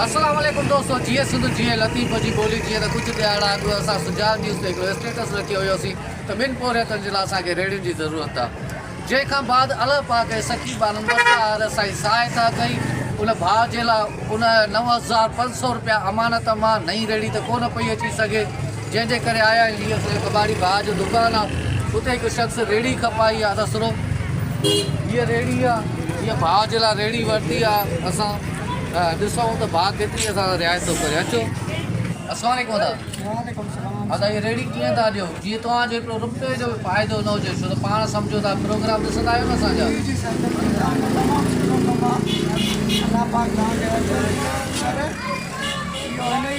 अस्सलाम वालेकुम दोस्तों, जीअं सिंध जीअं लतीफ़ जी ॿोली जीअं त कुझु ॾियारा अॻु असां सुजान न्यूज़ ते हिकिड़ो स्टेटस रखियो हुयोसीं त ॿिनि पोरियतनि जे लाइ असांखे रेडियुनि जी ज़रूरत आहे। जंहिंखां बाद अलाह पाक सखी बानंदर असांजी सहायता कई। उन भाउ जे लाइ उन 9,500 रुपया अमानत मां नई रेड़ी त कोन पई अची सघे, जंहिंजे करे आया आहियूं। हीअ कबाड़ी भाउ जो दुकानु आहे, उते हिकु शख़्स रेड़ी खपाई आहे। दसरो हीअ रेड़ी आहे, हीअ भाउ जे लाइ रेड़ी वरिती आहे। असां ॾिसूं त भाउ केतिरी असां रिआयत थो करे। अचो, अस्सलाम वालेकुम दादा। दादा ये रेड़ी कीअं था ॾियो? जीअं तव्हांजो हिकिड़ो रुपये जो बि फ़ाइदो न हुजे, छो त पाण सम्झो था प्रोग्राम ॾिसंदा आहियो न असांजा।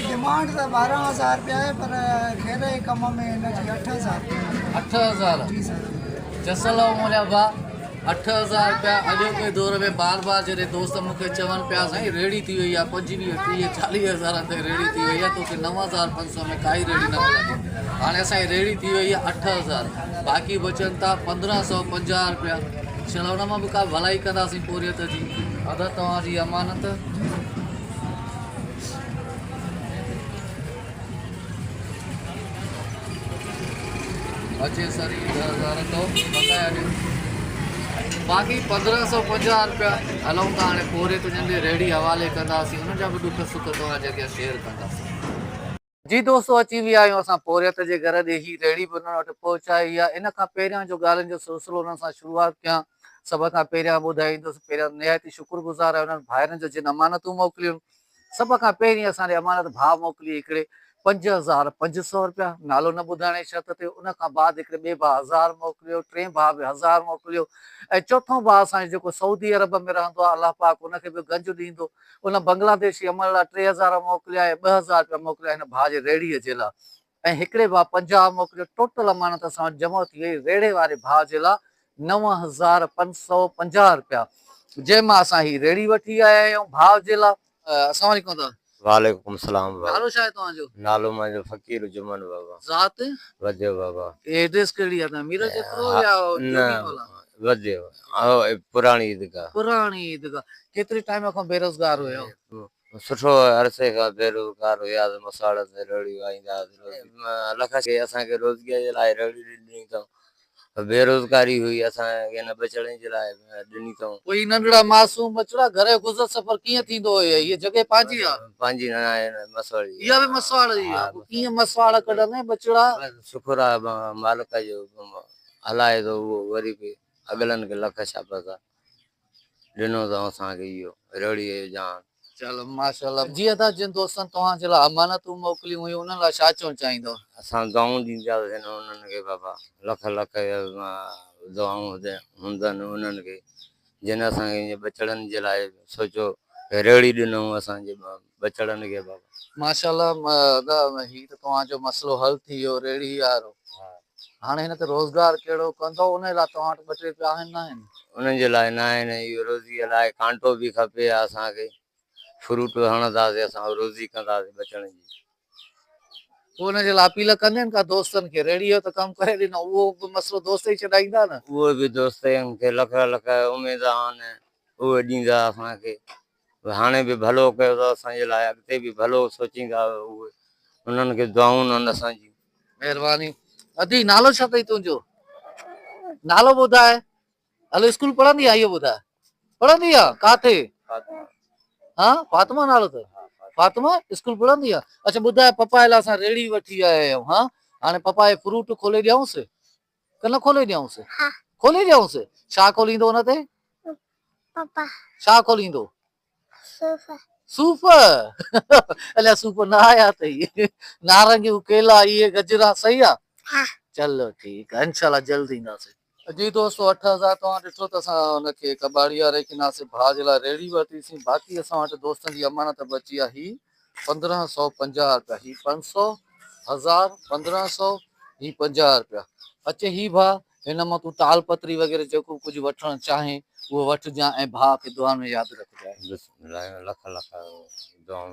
डिमांड तो 12,000 रुपया है, पर खेरे कम में 8,000 8,000 जसल मुंहिंजा भाउ 8,000 रुपया। अॼोके दौर में बार बार जॾहिं दोस्त मूंखे चवनि पिया साईं रेड़ी थी वई आहे 25, 30, 40,000 ते रेड़ी थी वई आहे, तोखे 9,500 में काई रेड़ी न मिलंदी। हाणे असांजी रेड़ी थी वई आहे 8,000, बाक़ी बचनि था 1,550 रुपया। चलो हुन मां बि का भलाई कंदासीं पोरियत जी। अदा तव्हांजी अमानत। अचे सरी 10,000 तो बकाया ॾियो, बाक़ी 1,550 रुपया हलूं था। हाणे पोरे तुंहिंजे रेड़ी हवाले कंदासीं, हुन जा बि दुख सुख तव्हांजे अॻियां शेयर कंदासीं। जी दोस्तों, अची विया आहियूं असां पोरियत जे घर ॾे। ही रेड़ी बि हुन वटि पहुचाई आहे। इन खां पहिरियां जो ॻाल्हियुनि जो सिलसिलो हुन सां शुरूआति कयां। सभ खां पहिरियां ॿुधाईंदुसि, पहिरियां निहायती शुक्रगुज़ार आहे हुननि भाइरनि जो जिन अमानतूं मोकिलियूं। सभ खां पहिरीं असांजे अमानत भाउ मोकिली हिकिड़े 5,500 रुपया, नालो न ॿुधाइण जी शर्त ते। उन खां बाद हिकिड़े ॿिए भाउ 1,000 मोकिलियो, टे भाउ बि 1,000 मोकिलियो, ऐं चोथों भाउ असांजो जेको सऊदी अरब में रहंदो आहे, अलाह पाक उनखे बि गंज ॾींदो। उन बांग्लादेशी अमल लाइ 3,000 मोकिलिया ऐं 2,000 रुपया मोकिलिया हिन भाउ जे रेड़ीअ जे लाइ, ऐं हिकिड़े भाउ 50 मोकिलियो। टोटल अमानत असां वटि जमा थी वई रेड़े वारे भाउ जे लाइ 9,550 रुपया, जंहिंमां असां ही रेड़ी वठी आया आहियूं भाउ जे लाइ। अस्सलाम वालेकुम दादा। वालेकुम सलाम बाबा। नालो छा आहे तव्हांजो? नालो मुंहिंजो फ़कीर जुमन बाबा। ज़ात वधियो बाबा। एड्रेस कहिड़ी आहे? मीरज जेतिरो या वधियो पुराणी ईदगाह। पुराणी ईदगाह। केतिरे टाइम खां बेरोज़गार हुयो? सुठो अरसे खां बेरोज़गार हुयासीं। मसाड़ ते रेड़ी वाईंदासीं। लख खे असांखे रोज़गीअ जे लाइ रेड़ी ॾिनी अथऊं। बेरोज़गारी हुई, असांखे हिन बचड़नि जे लाइ ॾिनी अथऊं। कोई नंढड़ा मासूम बचड़ा घर जो गुज़र सफ़र कीअं थींदो हुयो? हीअ जॻह पंहिंजी आहे? पंहिंजी न आहे, मसवाड़ी। इहा बि मसवाड़ जी आहे? कीअं मसवाड़ कढंदे बचड़ा? शुक्र आहे मालिक जो, हलाए थो उहो। वरी बि अगलनि खे लख छा पता ॾिनो अथऊं असांखे इहो रेड़ीअ जो जान। चलो माशाल्लाह। जीअं त जिन दोस्तनि तव्हांजे लाइ अमानतूं मोकिलियूं हुयूं, उन्हनि लाइ छा चवणु चाहींदव? असां दुआऊं ॾींदासीं उन्हनि खे बाबा। लख लख दुआऊं हूंदनि उन्हनि खे, जिन असांखे ईअं बचड़नि जे लाइ सोचो रेड़ी ॾिनऊं असांजे बचड़नि खे बाबा। माशाल्लाह। हीउ त तव्हांजो मसइलो हल थी वियो रेड़ी वारो। हाणे हिन ते रोज़गार कहिड़ो कंदो? उन लाइ तव्हां वटि 2-3 रुपया आहिनि न आहिनि? उन्हनि जे लाइ न आहिनि। इहो रोज़ीअ लाइ कांटो बि खपे असांखे। फ्रूट हणंदासीं असां, रोज़ी कंदासीं बचड़नि जी। पोइ हुनजे लाइ अपील कंदा आहिनि का दोस्तनि खे? रेड़ीअ जो त कमु करे ॾिनो, उहो बि मसइलो दोस्त ई छॾाईंदा न? उहे बि दोस्तनि खे लख लख उमेद आहिनि, उहे ॾींदा असांखे। हाणे बि भलो कयो अथव असांजे लाइ, अॻिते बि भलो सोचींदा उहे। उन्हनि खे दुआऊं आहिनि असांजी। महिरबानी। अदी नालो छा अथई तुंहिंजो? नालो ॿुधाए। हलो स्कूल पढ़ंदी आहे? इहो ॿुधाए। पढ़ंदी आहे काथे? हा, फातिमा नालो अथव? फातिमा स्कूल पढ़ंदी आहे? अच्छा ॿुधाए, पप्पा जे लाइ असां रेड़ी वठी आया आहियूं। हा, हाणे पप्पा जे फ्रूट खोले ॾियूंसि की न खोले ॾियूंसि? खोले ॾियूंसि। छा खोलींदो हुन ते? छा खोलींदो? सूफ़। अलाए सूफ़ न आया अथई। नारंगियूं, केला, इहे गजरा सही आहे? चलो ठीकु आहे, इंशाल्लाह जल्द ईंदासीं। जी दोस्तों, 8,000 तव्हां ॾिठो त असां हुनखे कबाड़ी वारे किनासीं भाउ जे लाइ रेड़ी वरितीसीं। बाक़ी असां वटि दोस्तनि जी अमानत बची आहे ही 1,550 रुपया। ही 500, 1,000, 1,500, ही 50 रुपया। अचे ही भाउ, हिन मां तूं ताल पत्री वग़ैरह जेको कुझु वठणु चाहें उहो वठिजांइ, ऐं भाउ खे दुआ में यादि रखजांइ। लख लख दुआऊं